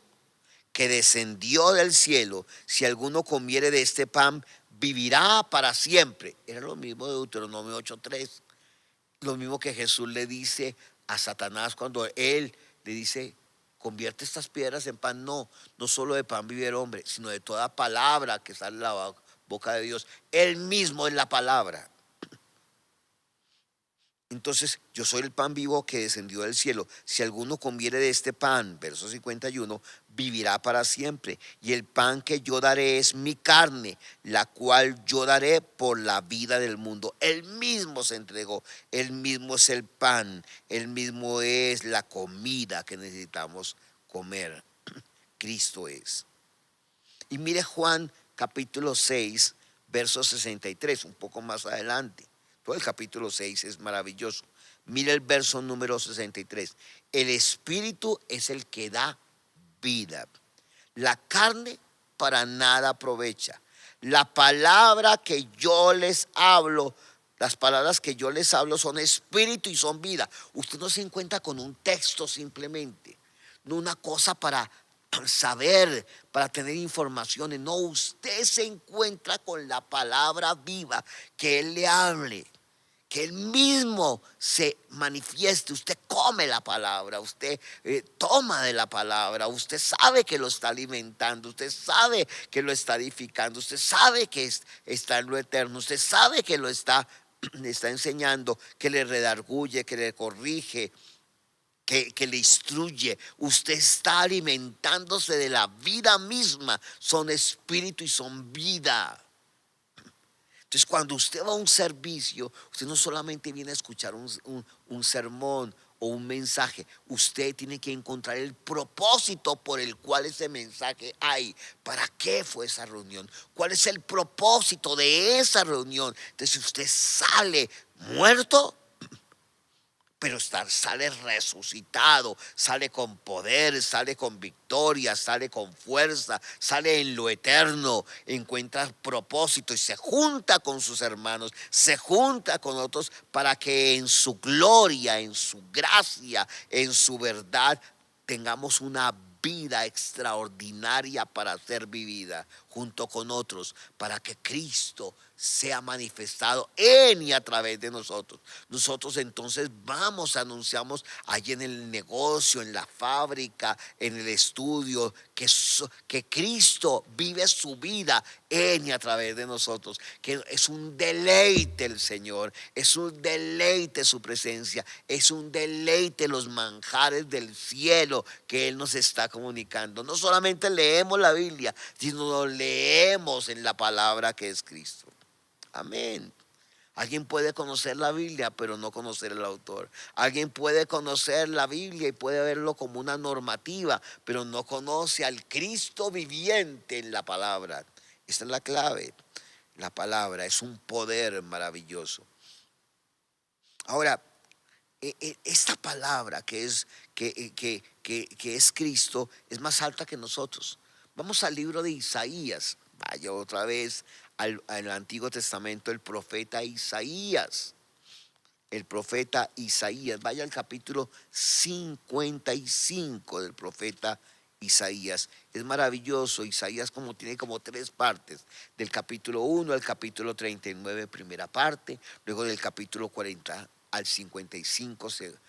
que descendió del cielo. Si alguno comiere de este pan, vivirá para siempre. Era lo mismo de Deuteronomio 8:3. Lo mismo que Jesús le dice a Satanás cuando él le dice, convierte estas piedras en pan. No, no solo de pan vive el hombre, sino de toda palabra que sale de la boca de Dios. Él mismo es la palabra. Entonces, yo soy el pan vivo que descendió del cielo. Si alguno comiere de este pan, verso 51, vivirá para siempre. Y el pan que yo daré es mi carne, la cual yo daré por la vida del mundo. Él mismo se entregó, él mismo es el pan, él mismo es la comida que necesitamos comer. Cristo es. Y mire Juan capítulo 6, verso 63, un poco más adelante. Todo el capítulo 6 es maravilloso. Mire el verso número 63. El espíritu es el que da vida. La carne para nada aprovecha. La palabra que yo les hablo, las palabras que yo les hablo son espíritu y son vida. Usted no se encuentra con un texto simplemente, no una cosa para saber, para tener informaciones. No, usted se encuentra con la palabra viva, que Él le hable, que Él mismo se manifieste. Usted come la palabra, usted toma de la palabra, usted sabe que lo está alimentando, usted sabe que lo está edificando, usted sabe que está en lo eterno, usted sabe que lo está enseñando, que le redarguye, que le corrige, que le instruye. Usted está alimentándose de la vida misma. Son espíritu y son vida. Entonces, cuando usted va a un servicio, usted no solamente viene a escuchar un sermón o un mensaje. Usted tiene que encontrar el propósito por el cual ese mensaje hay. ¿Para qué fue esa reunión? ¿Cuál es el propósito de esa reunión? Entonces, si usted sale muerto, pero sale resucitado, sale con poder, sale con victoria, sale con fuerza, sale en lo eterno, encuentra propósito y se junta con sus hermanos, se junta con otros para que en su gloria, en su gracia, en su verdad, tengamos una vida extraordinaria para ser vivida junto con otros, para que Cristo sea manifestado en y a través de nosotros. Nosotros entonces vamos, anunciamos allí en el negocio, en la fábrica, en el estudio, que Cristo vive su vida en y a través de nosotros, que es un deleite el Señor, es un deleite su presencia, es un deleite los manjares del cielo que Él nos está comunicando. No solamente leemos la Biblia, sino lo leemos en la palabra que es Cristo. Amén. Alguien puede conocer la Biblia, pero no conocer el autor. Alguien puede conocer la Biblia y puede verlo como una normativa, pero no conoce al Cristo viviente en la palabra. Esa es la clave. La palabra es un poder maravilloso. Ahora, esta palabra que es Cristo es más alta que nosotros. Vamos al libro de Isaías. Vaya otra vez al Antiguo Testamento, el profeta Isaías. El profeta Isaías. Vaya al capítulo 55 del profeta Isaías. Es maravilloso. Isaías tiene como tres partes. Del capítulo 1 al capítulo 39, primera parte. Luego del capítulo 40 al 55,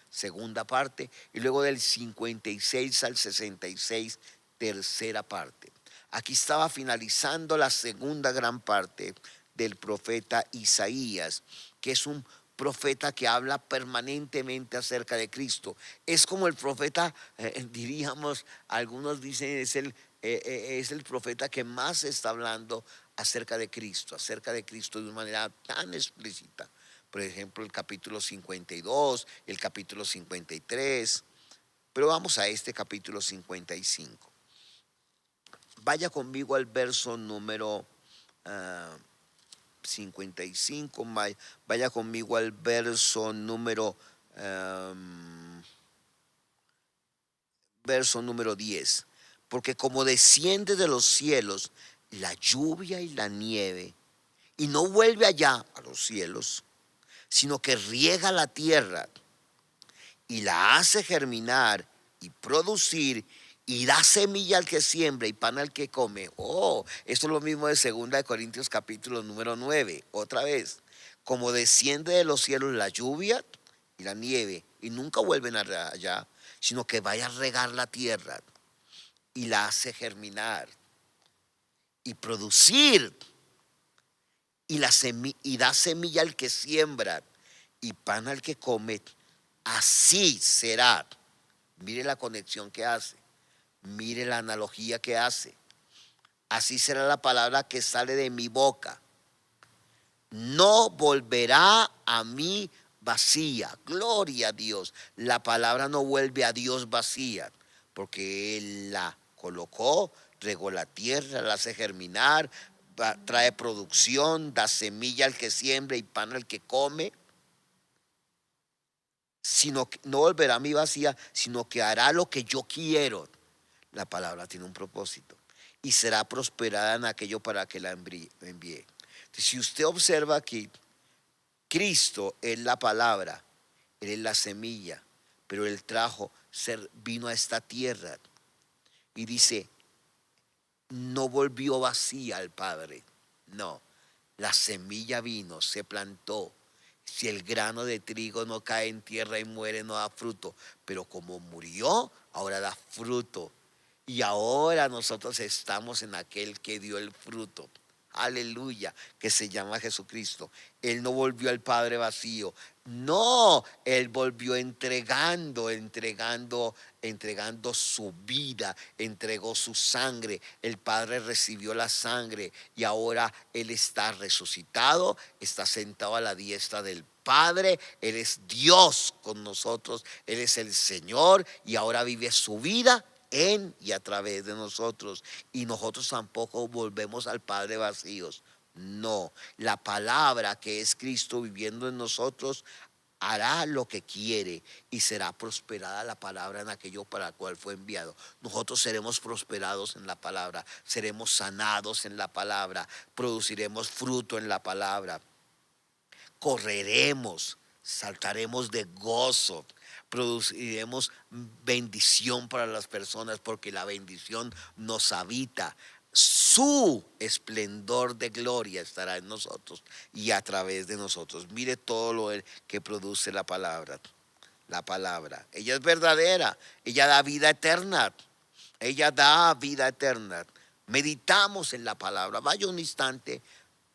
segunda parte. Y luego del 56 al 66, tercera parte. Aquí estaba finalizando la segunda gran parte del profeta Isaías, que es un profeta que habla permanentemente acerca de Cristo. Es como el profeta, diríamos, algunos dicen es el profeta que más está hablando acerca de Cristo de una manera tan explícita. Por ejemplo, el capítulo 52, el capítulo 53. Pero vamos a este capítulo 55. Vaya conmigo al verso número 55, vaya conmigo al verso número 10. Porque como desciende de los cielos la lluvia y la nieve, y no vuelve allá a los cielos, sino que riega la tierra y la hace germinar y producir y da semilla al que siembra y pan al que come. Oh, esto es lo mismo de 2 Corintios capítulo número 9. Otra vez, como desciende de los cielos la lluvia y la nieve y nunca vuelven allá, sino que vaya a regar la tierra y la hace germinar y producir y da semilla al que siembra y pan al que come, así será. Mire la conexión que hace, mire la analogía que hace. Así será la palabra que sale de mi boca. No volverá a mí vacía. Gloria a Dios. La palabra no vuelve a Dios vacía, porque Él la colocó, regó la tierra, la hace germinar, trae producción, da semilla al que siembra y pan al que come. Sino que no volverá a mí vacía, sino que hará lo que yo quiero. La palabra tiene un propósito y será prosperada en aquello para que la envíe. Entonces, si usted observa aquí, Cristo es la palabra, Él es la semilla, pero Él vino a esta tierra y dice, no volvió vacía al Padre, no, la semilla vino, se plantó. Si el grano de trigo no cae en tierra y muere, no da fruto, pero como murió, ahora da fruto. Y ahora nosotros estamos en aquel que dio el fruto. Aleluya, que se llama Jesucristo. Él no volvió al Padre vacío. No, Él volvió entregando su vida, entregó su sangre. El Padre recibió la sangre y ahora Él está resucitado, está sentado a la diestra del Padre. Él es Dios con nosotros, Él es el Señor y ahora vive su vida en y a través de nosotros, y nosotros tampoco volvemos al Padre vacíos. No, la palabra que es Cristo viviendo en nosotros hará lo que quiere y será prosperada la palabra en aquello para el cual fue enviado. Nosotros seremos prosperados en la palabra, seremos sanados en la palabra, produciremos fruto en la palabra, correremos, saltaremos de gozo, produciremos bendición para las personas porque la bendición nos habita. Su esplendor de gloria estará en nosotros y a través de nosotros. Mire todo lo que produce la palabra. La palabra, ella es verdadera, ella da vida eterna. Ella da vida eterna. Meditamos en la palabra. Vaya un instante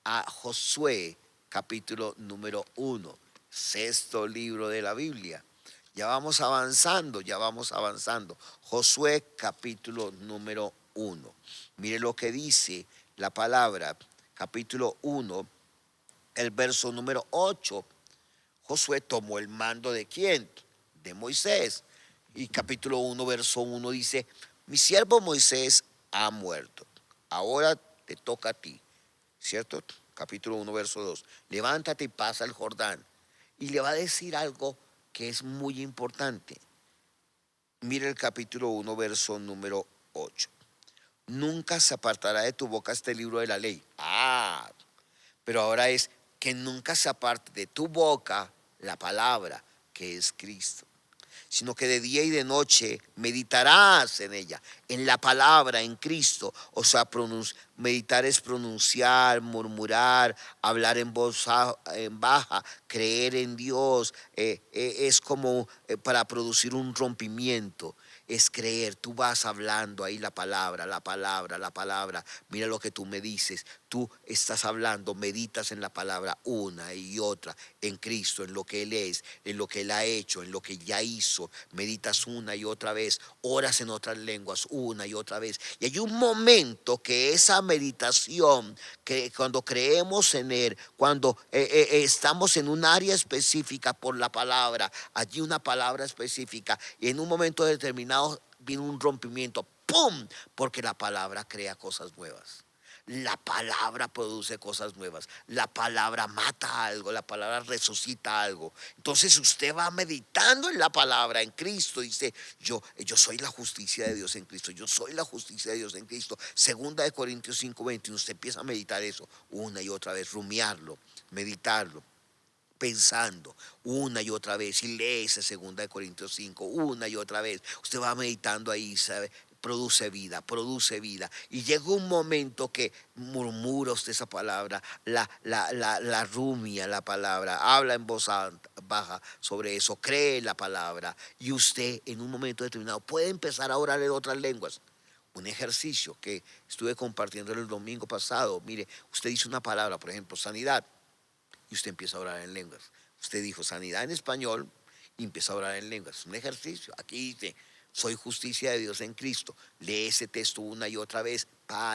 a Josué capítulo número 1, sexto libro de la Biblia. Ya vamos avanzando, ya vamos avanzando. Josué capítulo número 1. Mire lo que dice la palabra, capítulo 1, el verso número 8. Josué tomó el mando ¿de quién? De Moisés. Y capítulo 1, verso 1 dice, mi siervo Moisés ha muerto. Ahora te toca a ti, ¿cierto? Capítulo 1, verso 2. Levántate y pasa el Jordán. Y le va a decir algo que es muy importante. Mire el capítulo 1, verso número 8. Nunca se apartará de tu boca este libro de la ley. Pero ahora es que nunca se aparte de tu boca la palabra que es Cristo, sino que de día y de noche meditarás en ella, en la palabra, en Cristo. O sea, meditar es pronunciar, murmurar, hablar en voz en baja, creer en Dios. Es como para producir un rompimiento. Es creer, tú vas hablando ahí la palabra, la palabra, la palabra. Mira lo que tú me dices, tú estás hablando, meditas en la palabra una y otra, en Cristo, en lo que Él es, en lo que Él ha hecho, en lo que ya hizo. Meditas una y otra vez, oras en otras lenguas una y otra vez. Y hay un momento que esa meditación, que cuando creemos en Él, cuando estamos en un área específica por la palabra, allí una palabra específica, y en un momento determinado viene un rompimiento, ¡pum! Porque la palabra crea cosas nuevas. La palabra produce cosas nuevas. La palabra mata algo, la palabra resucita algo. Entonces usted va meditando en la palabra, en Cristo. Dice, yo soy la justicia de Dios en Cristo. Yo soy la justicia de Dios en Cristo. Segunda de Corintios 5:21. Usted empieza a meditar eso una y otra vez, rumiarlo, meditarlo, pensando una y otra vez, y lee ese 2 de Corintios 5 una y otra vez. Usted va meditando ahí, ¿sabe? Produce vida. Y llega un momento que murmura usted esa palabra, la rumia la palabra, habla en voz baja sobre eso, cree la palabra, y usted en un momento determinado puede empezar a orar en otras lenguas. Un ejercicio que estuve compartiendo el domingo pasado. Mire, usted dice una palabra, por ejemplo, sanidad, y usted empieza a orar en lenguas. Usted dijo sanidad en español y empieza a orar en lenguas. Es un ejercicio. Aquí dice, soy justicia de Dios en Cristo. Lee ese texto una y otra vez,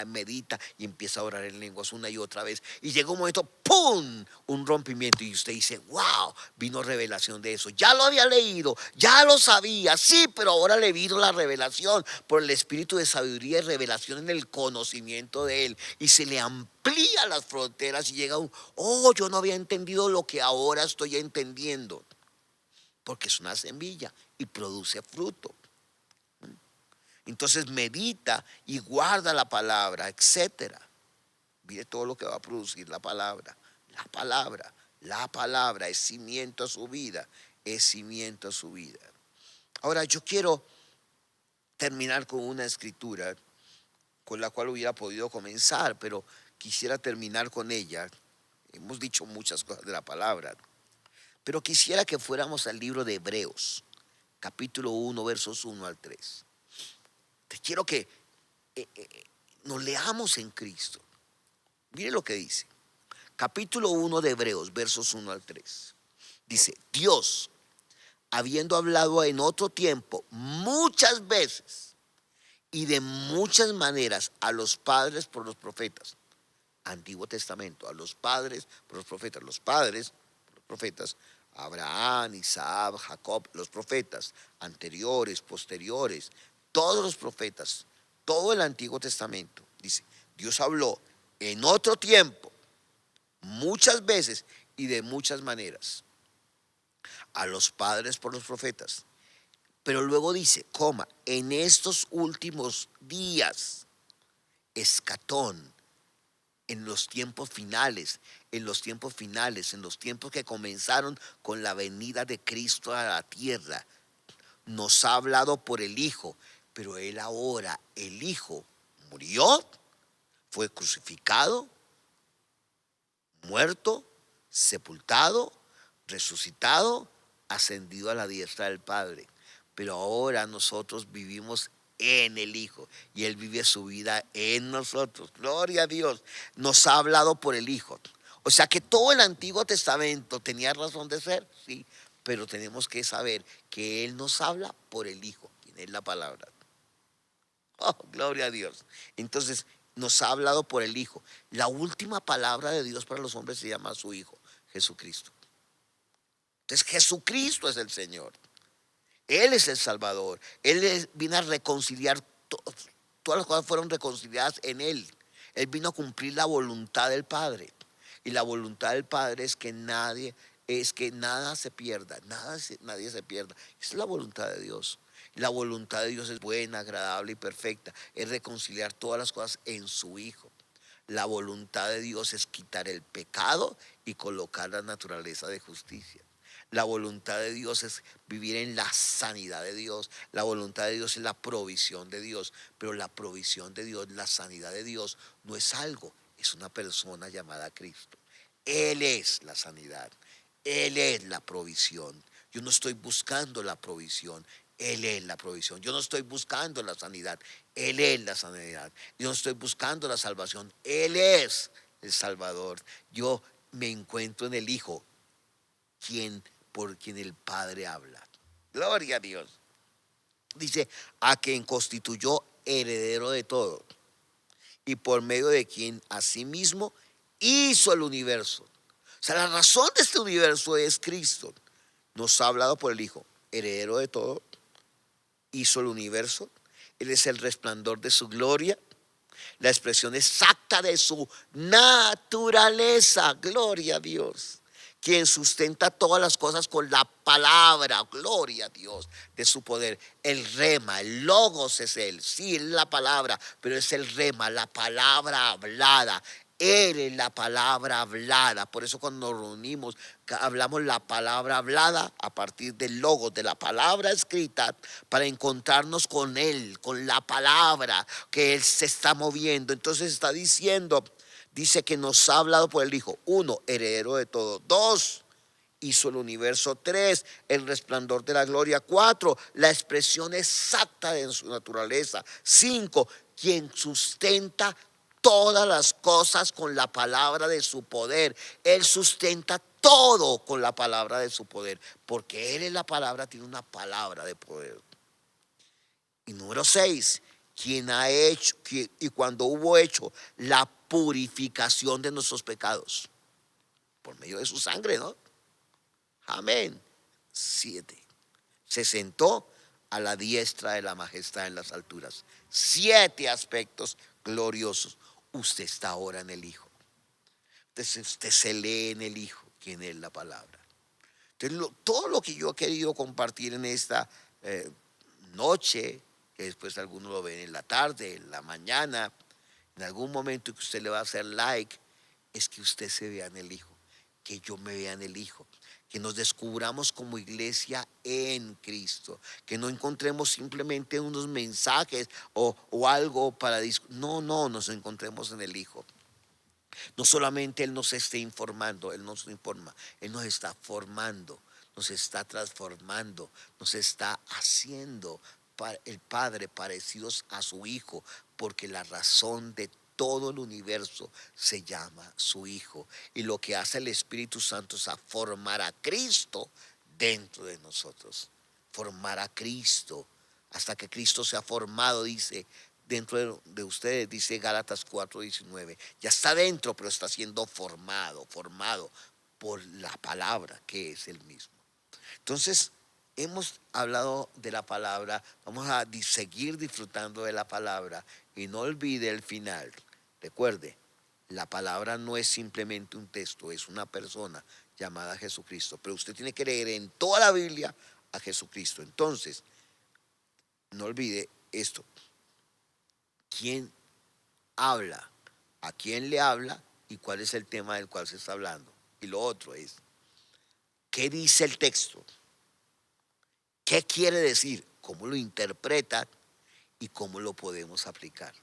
medita y empieza a orar en lenguas una y otra vez. Y llega un momento, ¡pum!, un rompimiento, y usted dice, wow, vino revelación de eso. Ya lo había leído, ya lo sabía, sí, pero ahora le vino la revelación por el espíritu de sabiduría y revelación en el conocimiento de Él. Y se le amplía las fronteras y llega yo no había entendido lo que ahora estoy entendiendo. Porque es una semilla y produce fruto. Entonces medita y guarda la palabra, etcétera. Mire todo lo que va a producir la palabra. La palabra es cimiento a su vida, es cimiento a su vida. Ahora yo quiero terminar con una escritura con la cual hubiera podido comenzar, pero quisiera terminar con ella. Hemos dicho muchas cosas de la palabra, pero quisiera que fuéramos al libro de Hebreos, capítulo 1, versos 1 al 3. Te quiero que nos leamos en Cristo. Mire lo que dice. Capítulo 1 de Hebreos, versos 1 al 3. Dice, Dios, habiendo hablado en otro tiempo muchas veces y de muchas maneras a los padres por los profetas. Antiguo Testamento, a los padres por los profetas. Los padres por los profetas, Abraham, Isaac, Jacob, los profetas anteriores, posteriores, todos los profetas, todo el Antiguo Testamento. Dice, Dios habló en otro tiempo, muchas veces y de muchas maneras, a los padres por los profetas. Pero luego dice, en estos últimos días, escatón, en los tiempos finales, en los tiempos que comenzaron con la venida de Cristo a la tierra, nos ha hablado por el Hijo. Pero Él ahora, el Hijo, murió, fue crucificado, muerto, sepultado, resucitado, ascendido a la diestra del Padre. Pero ahora nosotros vivimos en el Hijo y Él vive su vida en nosotros. Gloria a Dios. Nos ha hablado por el Hijo. O sea que todo el Antiguo Testamento tenía razón de ser, sí, pero tenemos que saber que Él nos habla por el Hijo, quien es la palabra. Oh, gloria a Dios. Entonces nos ha hablado por el Hijo. La última palabra de Dios para los hombres se llama su Hijo, Jesucristo. Entonces Jesucristo es el Señor. Él es el Salvador. Él vino a reconciliar, todas las cosas fueron reconciliadas en Él. Él vino a cumplir la voluntad del Padre. Y la voluntad del Padre es que nada se pierda, nadie se pierda. Esa es la voluntad de Dios. La voluntad de Dios es buena, agradable y perfecta. Es reconciliar todas las cosas en su Hijo. La voluntad de Dios es quitar el pecado y colocar la naturaleza de justicia. La voluntad de Dios es vivir en la sanidad de Dios. La voluntad de Dios es la provisión de Dios. Pero la provisión de Dios, la sanidad de Dios, no es algo, es una persona llamada Cristo. Él es la sanidad. Él es la provisión. Yo no estoy buscando la provisión. Él es la provisión. Yo no estoy buscando la sanidad. Él es la sanidad. Yo no estoy buscando la salvación. Él es el Salvador. Yo me encuentro en el Hijo, por quien el Padre habla. Gloria a Dios. Dice, a quien constituyó heredero de todo y por medio de quien asimismo hizo el universo. O sea, la razón de este universo es Cristo. Nos ha hablado por el Hijo, heredero de todo, hizo el universo. Él es el resplandor de su gloria. la expresión exacta de su naturaleza. Gloria a Dios. Quien sustenta todas las cosas con la palabra, gloria a Dios, de su poder. El rema, el logos es él, sí, es la palabra, pero es el rema, la palabra hablada. Él es la palabra hablada. Por eso cuando nos reunimos, hablamos la palabra hablada a partir del logos, de la palabra escrita, para encontrarnos con Él, con la palabra que Él se está moviendo. Entonces está diciendo, dice que nos ha hablado por el Hijo. 1, heredero de todo. 2, hizo el universo. 3, el resplandor de la gloria. 4, la expresión exacta de su naturaleza. 5, quien sustenta todas las cosas con la palabra de su poder. Él sustenta todo con la palabra de su poder, porque Él es la palabra, tiene una palabra de poder. Y número 6, quien ha hecho, y cuando hubo hecho la purificación de nuestros pecados, por medio de su sangre, ¿no? Amén. 7, se sentó a la diestra de la majestad en las alturas. 7 aspectos gloriosos. Usted está ahora en el Hijo. Usted se lee en el Hijo, quien es la palabra. Entonces, todo lo que yo he querido compartir en esta noche, que después algunos lo ven en la tarde, en la mañana, en algún momento que usted le va a hacer like, es que usted se vea en el Hijo, que yo me vea en el Hijo, que nos descubramos como iglesia en Cristo, que no encontremos simplemente unos mensajes o algo para no, nos encontremos en el Hijo. No solamente Él nos esté informando, Él nos informa, Él nos está formando, nos está transformando, nos está haciendo el Padre parecidos a su Hijo, porque la razón de todo el universo se llama su Hijo. Y lo que hace el Espíritu Santo es a formar a Cristo dentro de nosotros. Formar a Cristo hasta que Cristo sea formado, dice, dentro de ustedes, dice Gálatas 4:19. Ya está dentro, pero está siendo formado por la palabra que es el mismo. Entonces, hemos hablado de la palabra, vamos a seguir disfrutando de la palabra y no olvide el final. Recuerde, la palabra no es simplemente un texto, es una persona llamada Jesucristo, pero usted tiene que leer en toda la Biblia a Jesucristo. Entonces, no olvide esto. ¿Quién habla? ¿A quién le habla? ¿Y cuál es el tema del cual se está hablando? Y lo otro es, ¿qué dice el texto? ¿Qué quiere decir? ¿Cómo lo interpreta? ¿Y cómo lo podemos aplicar?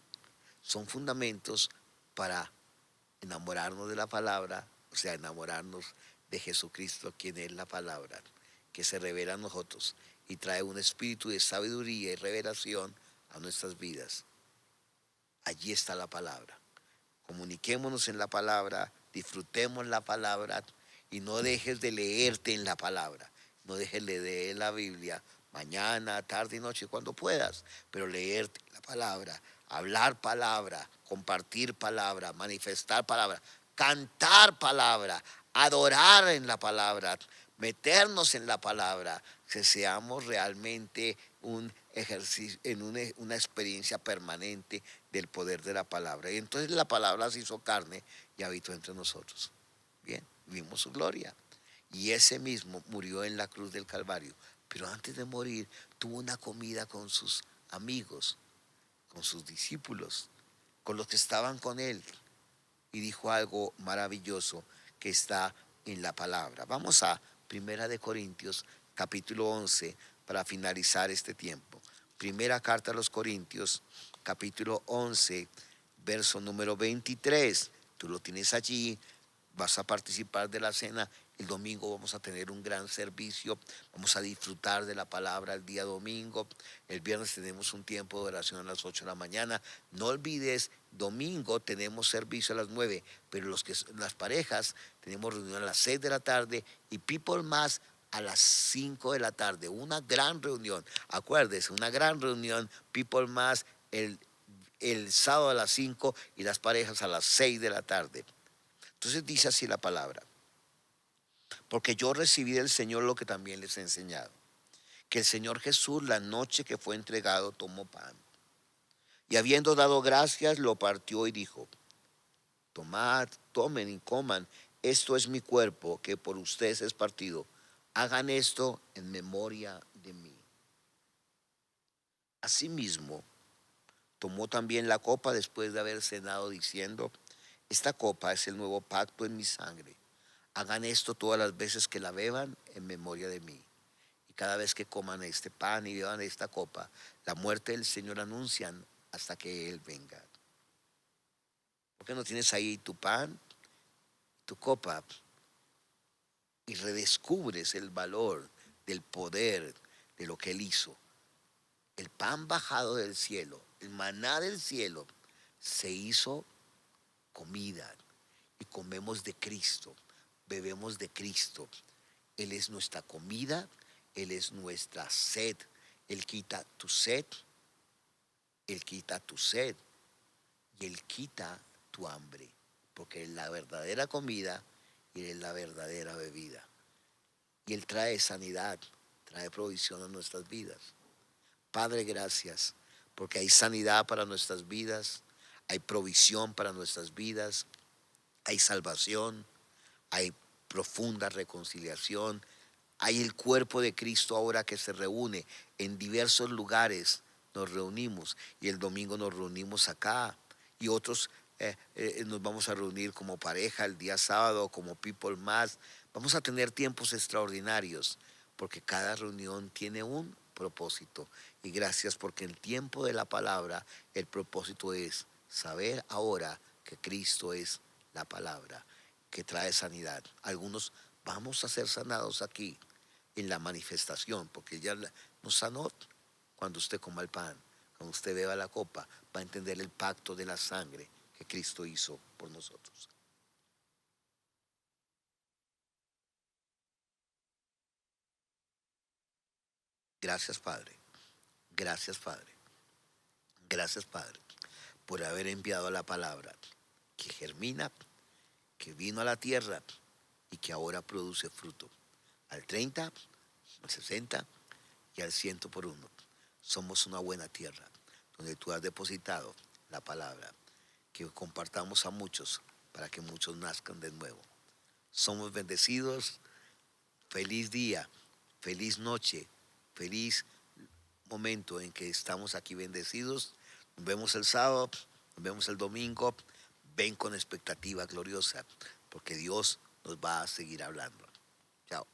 Son fundamentos para enamorarnos de la palabra, o sea, enamorarnos de Jesucristo, quien es la palabra, que se revela a nosotros y trae un espíritu de sabiduría y revelación a nuestras vidas. Allí está la palabra. Comuniquémonos en la palabra, disfrutemos la palabra y no dejes de leerte en la palabra. No dejes de leer la Biblia mañana, tarde y noche, cuando puedas, pero leerte la palabra, hablar palabra, compartir palabra, manifestar palabra, cantar palabra, adorar en la palabra, meternos en la palabra, que seamos realmente un ejercicio, en una experiencia permanente del poder de la palabra. Y entonces la palabra se hizo carne y habitó entre nosotros. Bien, vimos su gloria. Y ese mismo murió en la cruz del Calvario. Pero antes de morir tuvo una comida con sus amigos, con sus discípulos, con los que estaban con él. Y dijo algo maravilloso que está en la palabra. Vamos a 1 Corintios capítulo 11 para finalizar este tiempo. Primera carta a los Corintios capítulo 11 verso número 23. Tú lo tienes allí, vas a participar de la cena. El domingo vamos a tener un gran servicio, vamos a disfrutar de la palabra el día domingo. El viernes tenemos un tiempo de oración a las 8 de la mañana. No olvides, domingo tenemos servicio a las 9, pero las parejas tenemos reunión a las 6 de la tarde y People Más a las 5 de la tarde. Una gran reunión, acuérdese, una gran reunión, People Más el sábado a las 5 y las parejas a las 6 de la tarde. Entonces dice así la palabra. Porque yo recibí del Señor lo que también les he enseñado. Que el Señor Jesús, la noche que fue entregado, tomó pan. Y habiendo dado gracias, lo partió y dijo, tomad, tomen y coman, esto es mi cuerpo que por ustedes es partido. Hagan esto en memoria de mí. Asimismo, tomó también la copa después de haber cenado, diciendo, esta copa es el nuevo pacto en mi sangre. Hagan esto todas las veces que la beban en memoria de mí. Y cada vez que coman este pan y beban esta copa, la muerte del Señor anuncian hasta que Él venga. ¿Por qué no tienes ahí tu pan, tu copa, y redescubres el valor del poder de lo que Él hizo? El pan bajado del cielo, el maná del cielo, se hizo comida y comemos de Cristo, bebemos de Cristo. Él es nuestra comida, Él es nuestra sed. Él quita tu sed, Él quita tu sed y Él quita tu hambre, porque es la verdadera comida y es la verdadera bebida. Y Él trae sanidad, trae provisión a nuestras vidas. Padre, gracias, porque hay sanidad para nuestras vidas, hay provisión para nuestras vidas, hay salvación, hay profunda reconciliación, hay el cuerpo de Cristo ahora que se reúne en diversos lugares. Nos reunimos y el domingo nos reunimos acá y otros nos vamos a reunir como pareja el día sábado, como people más. Vamos a tener tiempos extraordinarios porque cada reunión tiene un propósito. Y gracias porque en el tiempo de la palabra el propósito es saber ahora que Cristo es la palabra que trae sanidad. Algunos vamos a ser sanados aquí en la manifestación, porque ya nos sanó cuando usted coma el pan, cuando usted beba la copa, va a entender el pacto de la sangre que Cristo hizo por nosotros. Gracias, Padre. Gracias, Padre. Gracias, Padre, por haber enviado la palabra que germina, que vino a la tierra y que ahora produce fruto. Al 30, al 60 y al 100 por uno. Somos una buena tierra donde tú has depositado la palabra, que compartamos a muchos para que muchos nazcan de nuevo. Somos bendecidos. Feliz día, feliz noche, feliz momento en que estamos aquí bendecidos. Nos vemos el sábado, nos vemos el domingo. Ven con expectativa gloriosa, porque Dios nos va a seguir hablando. Chao.